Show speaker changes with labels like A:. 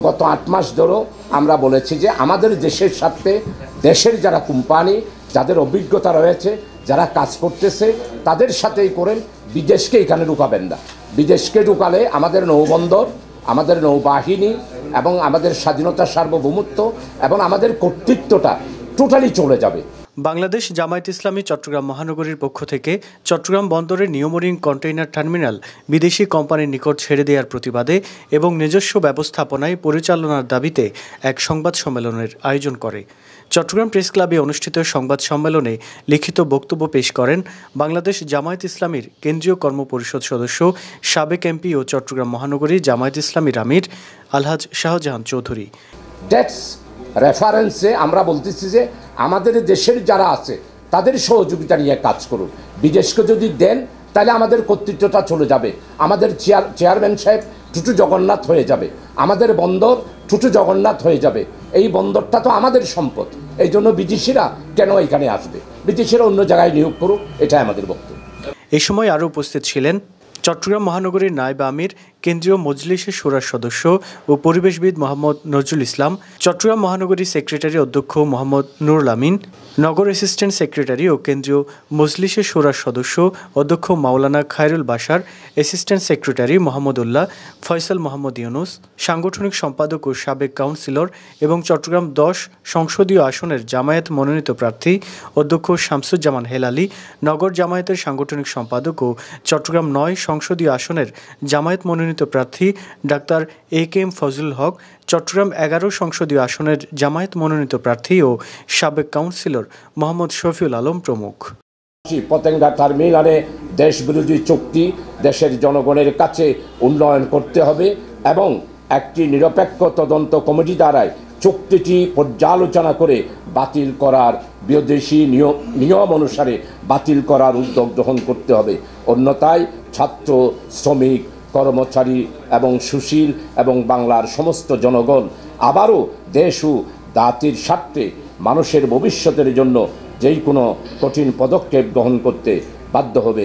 A: গত 8 মাস ধরেও আমরা বলেছি যে আমাদের দেশের সাথে দেশের যারা কোম্পানি, যাদের অভিজ্ঞতা রয়েছে, যারা কাজ করতেছে, তাদের সাথেই করেন, বিদেশকে এখানে ঢুকাবেন না। বিদেশকে ঢুকালে আমাদের নৌবন্দর, আমাদের নৌবাহিনী এবং আমাদের স্বাধীনতা, সার্বভৌমত্ব এবং আমাদের কর্তৃত্বটা টোটালি চলে যাবে।
B: বাংলাদেশ জামায়াত ইসলামী চট্টগ্রাম মহানগরীর পক্ষ থেকে চট্টগ্রাম বন্দরের নিয়মরিং কন্টেইনার টার্মিনাল বিদেশি কোম্পানির নিকট ছেড়ে দেওয়ার প্রতিবাদে এবং নিজস্ব ব্যবস্থাপনায় পরিচালনার দাবিতে এক সংবাদ সম্মেলনের আয়োজন করে। চট্টগ্রাম প্রেস ক্লাবে অনুষ্ঠিত সংবাদ সম্মেলনে লিখিত বক্তব্য পেশ করেন বাংলাদেশ জামায়াত ইসলামীর কেন্দ্রীয় কর্মপরিষদ সদস্য, সাবেক এমপি ও চট্টগ্রাম মহানগরী জামায়াত ইসলামীর আমির আলহাজ শাহজাহান চৌধুরী।
A: ট্যাক্স রেফারেন্সে আমরা বলতেছি যে আমাদের দেশের যারা আছে তাদের সহযোগিতা নিয়ে কাজ করুন। বিদেশকে যদি দেন তাহলে আমাদের কর্তৃত্বটা চলে যাবে, আমাদের চেয়ারম্যান সাহেব টুটু জগন্নাথ হয়ে যাবে, আমাদের বন্দর টুটু জগন্নাথ হয়ে যাবে। এই বন্দরটা তো আমাদের সম্পদ, এই জন্য বিদেশিরা কেন এখানে আসবে? বিদেশিরা অন্য জায়গায় নিয়োগ করুক, এটাই আমাদের বক্তব্য।
B: এই সময় আরও উপস্থিত ছিলেন চট্টগ্রাম মহানগরীর নায়েব আমির, কেন্দ্রীয় মজলিসে শুরার সদস্য ও পরিবেশবিদ মোহাম্মদ নজরুল ইসলাম, চট্টগ্রাম মহানগরী সেক্রেটারি অধ্যক্ষ মোহাম্মদ নুরুল আমিন, নগর অ্যাসিস্ট্যান্ট সেক্রেটারি ও কেন্দ্রীয় মজলিসে শুরার সদস্য অধ্যক্ষ মাওলানা খায়রুল বাশার, অ্যাসিস্ট্যান্ট সেক্রেটারি মোহাম্মদ উল্লাহ, ফয়সাল মোহাম্মদ ইউনুস, সাংগঠনিক সম্পাদক ও সাবেক কাউন্সিলর এবং চট্টগ্রাম 10 সংসদীয় আসনের জামায়াত মনোনীত প্রার্থী অধ্যক্ষ শামসুজ্জামান হেলালি, নগর জামায়াতের সাংগঠনিক সম্পাদক ও চট্টগ্রাম 9 সংসদীয় আসনের জামায়াত মনোনীত প্রার্থী ডাক্তার এ.কে.এম. ফজলুল হক, চট্টগ্রাম 11 সংসদীয় আসনের জামায়াত মনোনীত প্রার্থী ও সাবেক কাউন্সিলর মোহাম্মদ শফিউল আলম প্রমুখ।
A: পতেঙ্গা টার্মিনালে দেশ বিরোধী চুক্তি দেশের জনগণের কাছে উন্নয়ন করতে হবে এবং একটি নিরপেক্ষ তদন্ত কমিটি দ্বারাই চুক্তিটি পর্যালোচনা করে বাতিল করার, বিদেশি নিয়ম অনুসারে বাতিল করার উদ্যোগ গ্রহণ করতে হবে। অন্যথায় ছাত্র, শ্রমিক, কর্মচারী এবং সুশীল এবং বাংলার সমস্ত জনগণ আবারও দেশ ও জাতির স্বার্থে মানুষের ভবিষ্যতের জন্য যেই কোনো কঠিন পদক্ষেপ গ্রহণ করতে বাধ্য হবে।